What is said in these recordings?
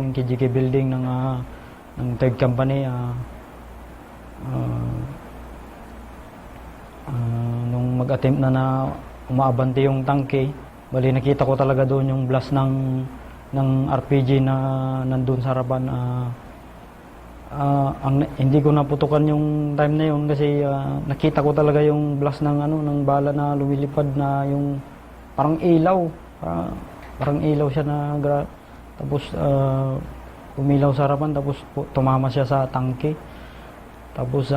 Yung KGK building ng third company, nung mag-attempt na umaabante yung tangke, bali nakita ko talaga doon yung blast ng RPG na nandun sa harapan. Hindi ko naputukan yung time na yun kasi nakita ko talaga yung blast ng bala na lumilipad na yung parang ilaw. Parang ilaw siya tapos umilaw sa harapan, tapos tumama siya sa tangke. Tapos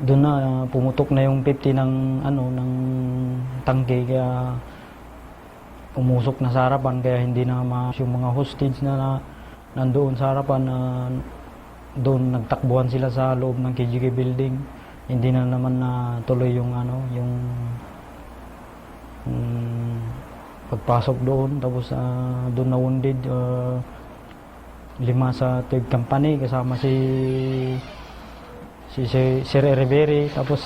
doon na pumutok na yung 50 ng tangke, kaya umusok na sa harapan, kaya hindi na yung mga hostage na nandoon sa harapan, doon nagtakbuhan sila sa loob ng KGK building. Hindi na naman na tuloy yung pagpasok doon. Tapos doon na wounded 5 sa third company, kasama si Sir Riveri. Tapos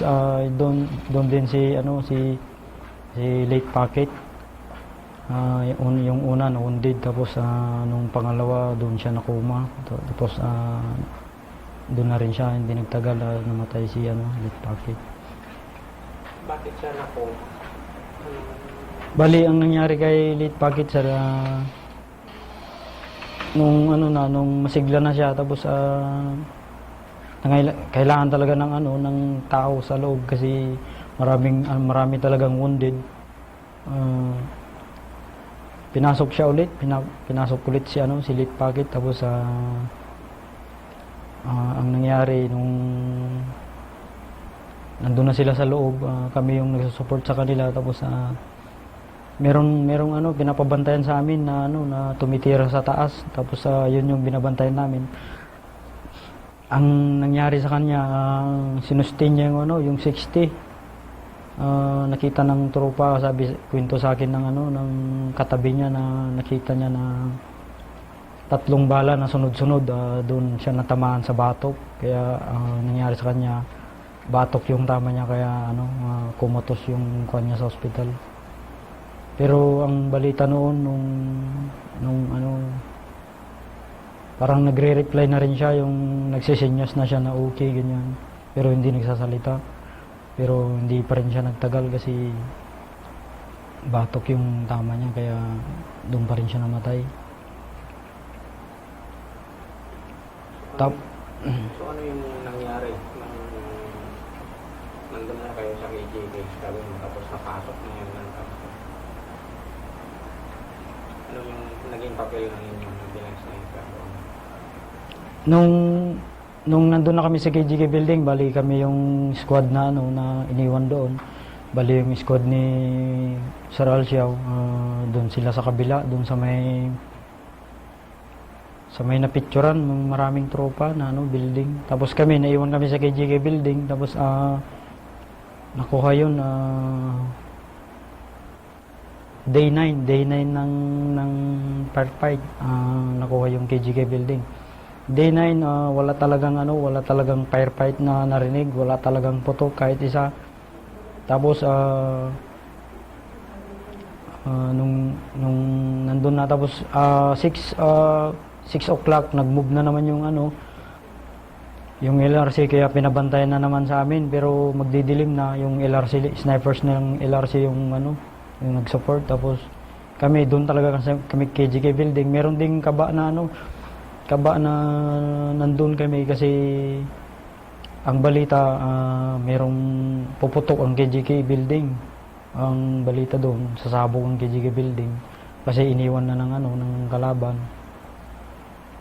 doon din si Lake Packet. Yung una na wounded, tapos nung pangalawa doon siya nakoma. Tapos doon na rin siya, hindi nagtagal, namatay si Lake Packet. Bakit siya nakoma? Bali, ang nangyari kay Late Packet, sir, nung masigla na siya, tapos kailangan talaga ng tao sa loob kasi marami talagang wounded. Pinasok siya ulit, pinasok ulit si Late Packet. Tapos ang nangyari nung nandun na sila sa loob, kami yung nagsusupport sa kanila. Tapos merong pinapabantayan sa amin na tumitira sa taas. Tapos yun yung binabantayan namin. Ang nangyari sa kanya, sinustain niya yung 60. Nakita ng tropa, kwento sa akin ng katabi niya, na nakita niya na 3 bala na sunod-sunod. Doon siya natamaan sa batok. Kaya nangyari sa kanya, batok yung tama niya, kaya kumatos yung kanya sa ospital. Pero ang balita noon, parang nagre-reply na rin siya, yung nagsisenyas na siya na okay, ganyan. Pero hindi nagsasalita. Pero hindi pa rin siya nagtagal kasi batok yung tama niya, kaya doon pa rin siya namatay. So ano yung nangyari nandun na kayo sa KGK, sabi mo, tapos napasok na yun ng kampo? Ano yung naging papel ng inyong ambulance na yun? Nung nandun na kami sa KGK building, bali kami yung squad na iniwan doon. Bali yung squad ni Sir Alciao, doon sila sa kabila, doon sa may napicturan, maraming tropa na building. Tapos naiwan kami sa KGK building. Tapos nakuha yun day 9 ng firefight, nakuha yung KGK building. Day 9, wala talagang firefight na narinig, wala talagang putok kahit isa. Tapos nung nandun na, tapos 6 o'clock nag-move na naman yung LRC, kaya pinabantayan na naman sa amin. Pero magdidilim na, yung LRC, snipers ng LRC yung nag-support. Tapos kami doon talaga, kami KGK building, meron ding kaba na nandun kami kasi ang balita, merong puputok ang KGK building. Ang balita doon, sasabog ang KGK building kasi iniwan na ng kalaban.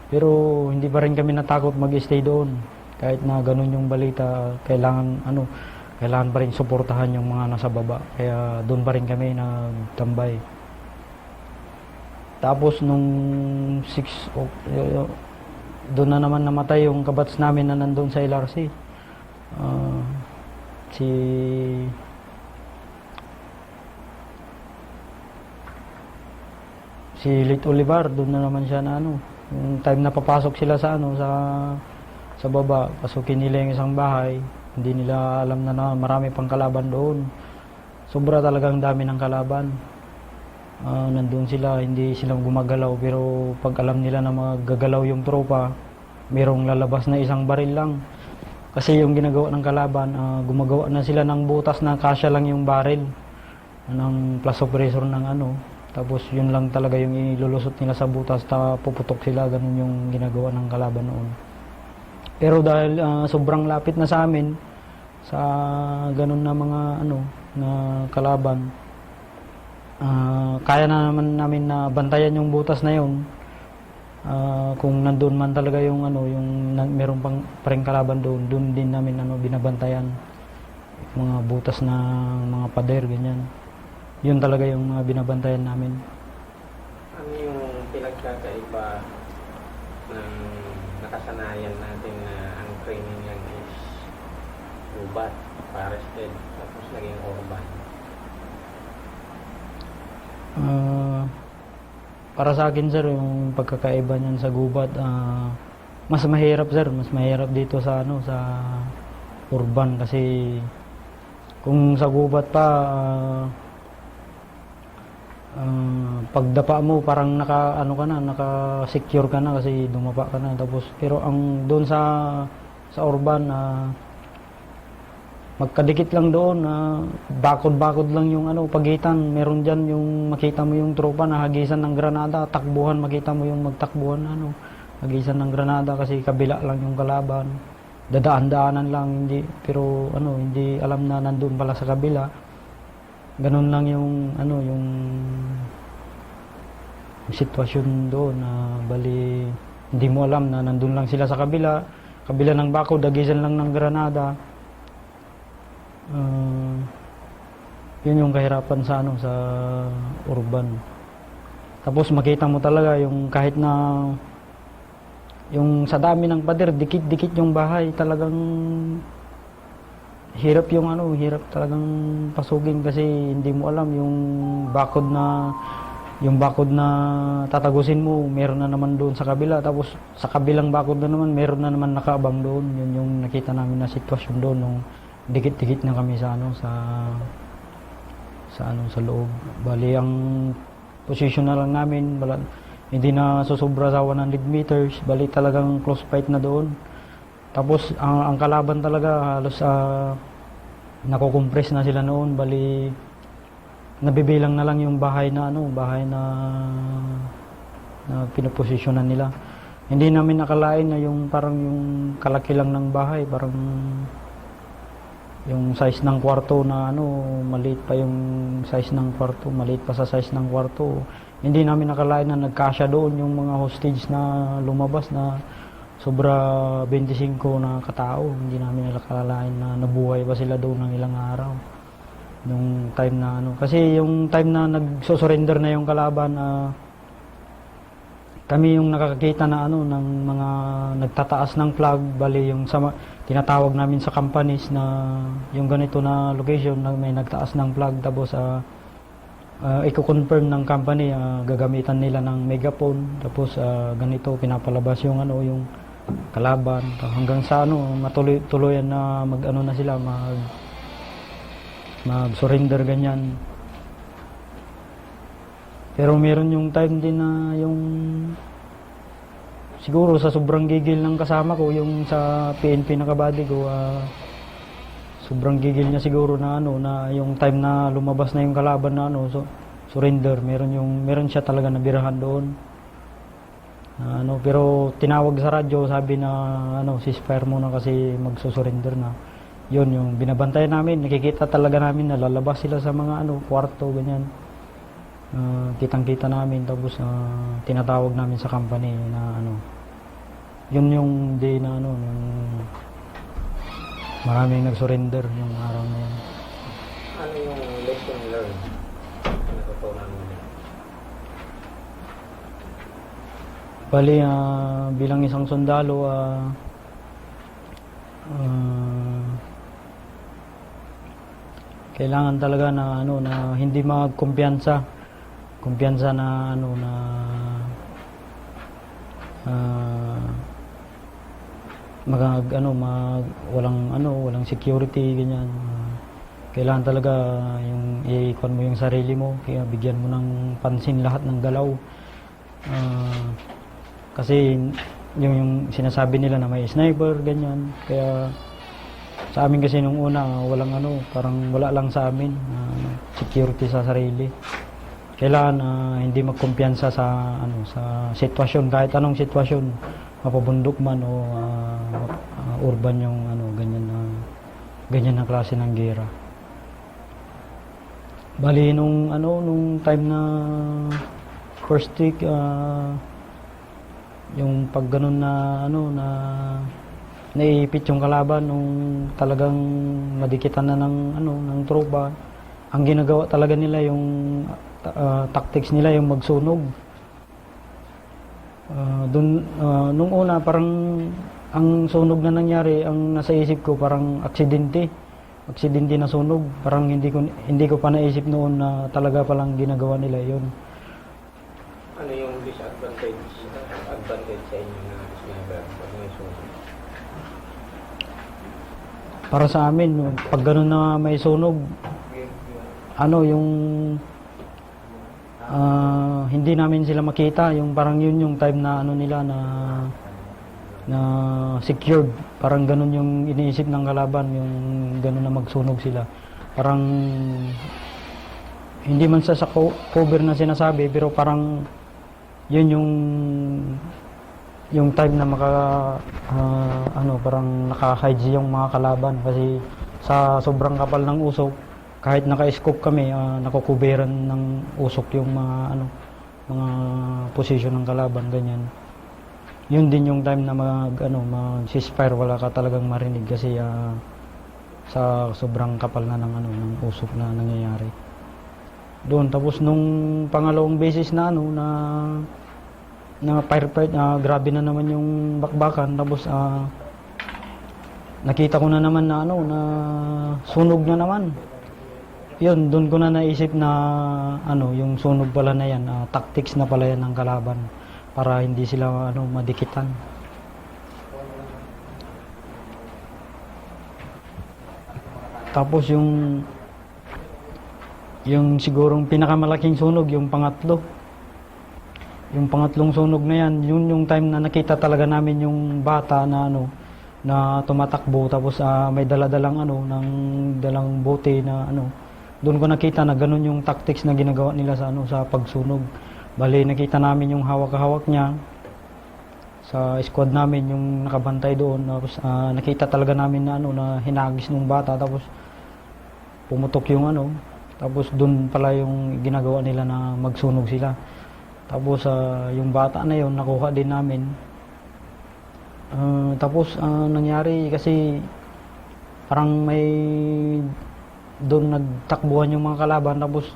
Pero hindi pa rin kami natakot mag-stay doon. Kahit na ganun yung balita, kailangan pa rin suportahan yung mga nasa baba. Kaya doon pa rin kami nagtambay. Tapos nung 6 doon na naman namatay yung kabats namin na nandun sa LRC. Si Late Olivar, doon na naman siya yung time na papasok sila sa baba, pasukin nila yung isang bahay, hindi nila alam na marami pang kalaban doon. Sobra talagang dami ng kalaban. nandun sila, hindi sila gumagalaw, pero pag alam nila na magagalaw yung tropa, merong lalabas na isang baril lang. Kasi yung ginagawa ng kalaban, gumagawa na sila ng butas na kasya lang yung baril ng plus oppressor ng ano. Tapos yun lang talaga yung ilulusot nila sa butas, puputok sila, ganun yung ginagawa ng kalaban noon. Pero dahil sobrang lapit na sa amin, sa ganun na mga ano na kalaban, kaya na naman namin na bantayan yung butas na yun. Kung nandoon man talaga yung ano, yung meron pang pareng kalaban doon, doon din namin ano binabantayan mga butas na mga pader ganyan. Yun talaga yung mga binabantayan namin. Ano yung pinagkakaiba ng nakasanayan natin na ang training lang is gubat, forested, tapos naging urban? Para sa akin sir, yung pagkakaiba niyan sa gubat, mas mahirap sir, mas mahirap dito sa ano sa urban kasi kung sa gubat pa pagdapa mo parang naka ano ka na, naka-secure ka na kasi dumapa ka na, tapos pero ang doon sa urban magkadikit lang doon, bakod-bakod lang yung ano, pagitan. Meron dyan yung makita mo yung tropa na hagisan ng granada, takbuhan, makita mo yung magtakbuhan ano, hagisan ng granada kasi kabila lang yung kalaban. Dadaan-daanan lang, hindi, pero ano, hindi alam na nandun pala sa kabila. Ganun lang yung ano, yung sitwasyon doon na bali hindi mo alam na nandun lang sila sa kabila ng bakod, hagisan lang ng granada. Yun yung kahirapan sa ano sa urban. Tapos makita mo talaga yung kahit na yung sa dami ng pader, dikit-dikit yung bahay, talagang hirap yung ano, hirap talagang pasugin kasi hindi mo alam yung bakod na tatagusin mo, meron na naman doon sa kabila, tapos sa kabilang bakod na naman meron na naman nakaabang doon. Yun yung nakita namin na sitwasyon doon nung dikit-dikit na kami sa ano sa loob. Bali ang position na lang namin, hindi na susobra sa 100 meters, bali talagang close fight na doon. Tapos ang kalaban talaga halos nakukompress na sila noon, bali nabibilang na lang yung bahay na pinoposisyonan nila. Hindi namin nakalain na yung parang yung kalaki lang ng bahay, parang yung size ng kwarto na ano, maliit pa yung size ng kwarto, maliit pa sa size ng kwarto. Hindi namin nakalain na nagkasya doon yung mga hostage na lumabas na sobra 25 na katao. Hindi namin nakalain na nabuhay pa sila doon ng ilang araw. Yung time na ano, kasi yung time na nagsusurrender na yung kalaban, kami yung nakakita na ano ng mga nagtataas ng flag, bali yung tinatawag namin sa companies na yung ganito na location na may nagtaas ng flag, tapos i-confirm ng company, gagamitan nila ng megaphone, tapos ganito pinapalabas yung ano yung kalaban hanggang sa ano matuloy-tuloyan na mag-ano na sila mag-surrender ganyan. Pero meron yung time din na yung siguro sa sobrang gigil ng kasama ko, yung sa PNP na kabady ko, sobrang gigil niya siguro na ano na yung time na lumabas na yung kalaban na ano surrender, meron siya talaga nabirahan doon. Pero tinawag sa radyo, sabi na ceasefire muna kasi magsusurrender na. Yun yung binabantayan namin, nakikita talaga namin na lalabas sila sa mga kwarto ganyan. Kitang-kita namin, tapos tinatawag namin sa company na yun yung day na yung maraming nag-surrender yung araw na yun. Ano yung lesson learned na natutunan mo? Bali, bilang isang sundalo, kailangan talaga na na hindi magkumpiyansa na walang security ganyan. Kailangan talaga yung ikon mo yung sarili mo, kaya bigyan mo ng pansin lahat ng galaw. Kasi yung sinasabi nila na may sniper, ganyan. Kaya sa amin kasi nung una, walang parang wala lang sa amin, security sa sarili. Kailangan hindi magkumpiyansa sa sa sitwasyon, kahit anong sitwasyon, mapabundok man o urban yung ganyan na klase ng gera. Bali nung time na first week, yung pag ganun na naiipit yung kalaban nung talagang madikitan na ng tropa, ang ginagawa talaga nila yung tactics nila yung magsunog. Nung una parang ang sunog na nangyari, ang nasa isip ko parang aksidente na sunog. Parang hindi ko pa naisip noon na talaga palang ginagawa nila yon. Ano yung advantage sa inyo na sniper pag may sunog? Para sa amin, pag ganun na may sunog, yung hindi namin sila makita, yung parang yun yung time na nila na secured. Parang ganun yung iniisip ng kalaban, yung ganun na magsunog sila. Parang hindi man sa cover na sinasabi, pero parang yun yung time na parang naka-hide yung mga kalaban, kasi sa sobrang kapal ng usok, kahit naka-scope kami, nakukuberan ng usok yung mga position ng kalaban, ganyan. Yun din yung time na mag-ceasefire, wala ka talagang marinig kasi sa sobrang kapal na ng usok na nangyayari. Doon, tapos nung pangalawang beses na firefight, grabe na naman yung bakbakan, tapos nakita ko na naman na na sunog na naman. Yun, doon ko na naisip na yung sunog pala na yan, tactics na pala yan ng kalaban para hindi sila madikitan. Tapos yung sigurong pinakamalaking sunog, yung pangatlo. Yung pangatlong sunog na yan, yun yung time na nakita talaga namin yung bata na na tumatakbo, tapos may dala-dalang dalang bote na doon ko nakita na ganun yung tactics na ginagawa nila sa pagsunog. Bali, nakita namin yung hawak-hawak niya sa squad namin, yung nakabantay doon. Tapos nakita talaga namin na na hinagis ng bata, tapos pumutok yung tapos doon pala yung ginagawa nila na magsunog sila. Tapos yung bata na yon nakuha din namin. Tapos nangyari kasi parang may doon nagtakbuhan yung mga kalaban, tapos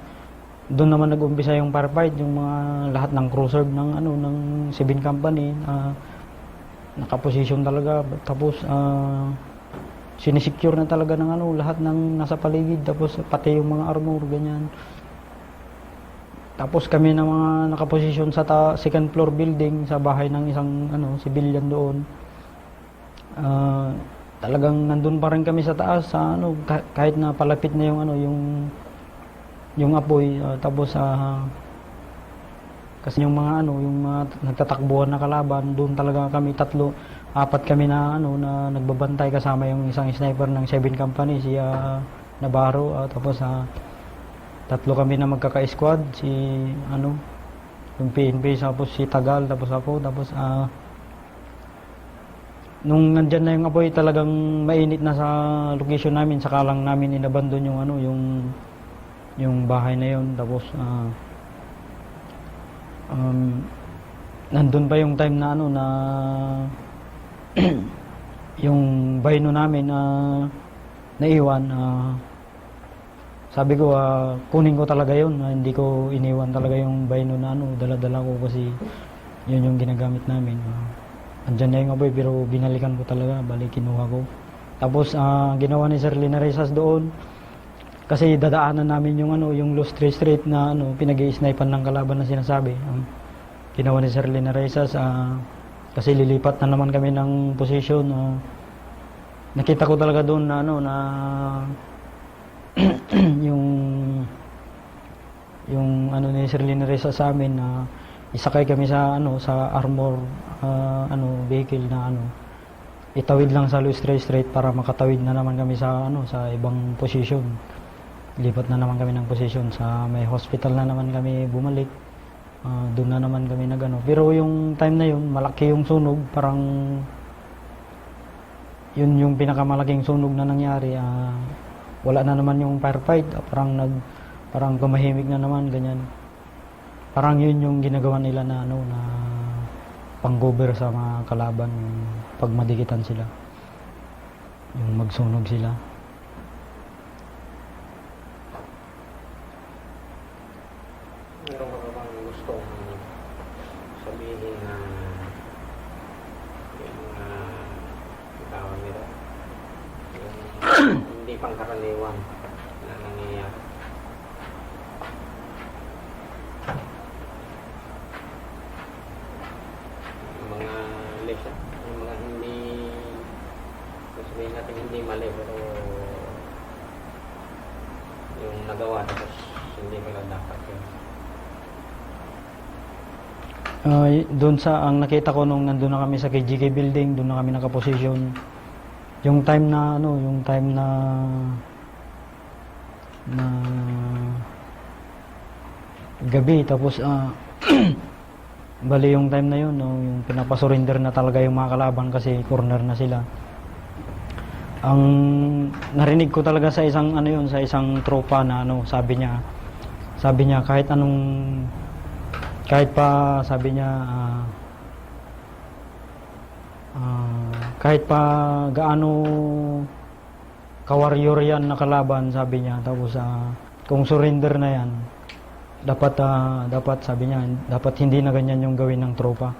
doon naman nag-umpisa yung firefight, yung mga lahat ng cruiser ng 7 company nakaposisyon talaga, tapos sinisecure na talaga ng lahat ng nasa paligid, tapos pati yung mga armor, ganyan. Tapos kami na mga nakaposisyon sa second floor building sa bahay ng isang civilian doon. Talagang nandun pa rin kami sa taas sa kahit na palapit na yung apoy, tapos kasi yung mga yung mga nagtatakbuhan na kalaban, doon talaga kami apat kami na na nagbabantay, kasama yung isang sniper ng 7 company, si Navarro, tapos tatlo kami na magkaka-squad, si yung PNP, tapos si Tagal, tapos ako, tapos nung nandyan na yung apoy, talagang mainit na sa location namin, saka lang namin inabandon yung bahay na yon. Tapos nandun pa yung time na na yung bayno namin naiwan, sabi ko kunin ko talaga yun, hindi ko iniwan talaga yung bayno na dala-dala ko, kasi yun yung ginagamit namin. Andyan na yung apoy, pero binalikan ko talaga, balik kinuha ko. Tapos ginawa ni Sir Linaresas doon, kasi dadaanan namin yung Los Tres Street na pinag-i-snipan ng kalaban na sinasabi. Ginawa ni Sir Linaresas, kasi lilipat na naman kami ng position. Nakita ko talaga doon na na yung yung ano ni Sir Linaresa sa amin na isakay kami sa ano sa armor vehicle na ano itawid lang sa Lustre Street para makatawid na naman kami sa ano sa ibang posisyon. Lipat na naman kami ng posisyon sa may hospital na naman kami bumalik. Doon na naman kami nagano. Pero yung time na yun, malaki yung sunog, parang yun yung pinakamalaking sunog na nangyari. Wala na naman yung firefight, parang gumahimik na naman ganyan. Parang yun yung ginagawa nila na ano na panggober sa mga kalaban pag madikitan sila. Yung magsunog sila. Meron ka ba bang gusto sabihin na yung mga tawag nila yung hindi pangkaraniwan na nangyayari? Yung mga lesson, yung mga hindi sabihin natin hindi mali pero yung nagawa tapos hindi pala dapat yun. Doon sa ang nakita ko nung nandun na kami sa KGK building, doon na kami nakaposisyon. Yung time na gabi tapos bali yung time na yun, no, yung pinapasurrender na talaga yung mga kalaban kasi corner na sila. Ang narinig ko talaga sa isang sa isang tropa na sabi niya kahit pa sabi niya kahit pa gaano ka-warrior yan na kalaban, sabi niya, tapos kung surrender na yan dapat sabi niya dapat hindi na ganyan yung gawin ng tropa.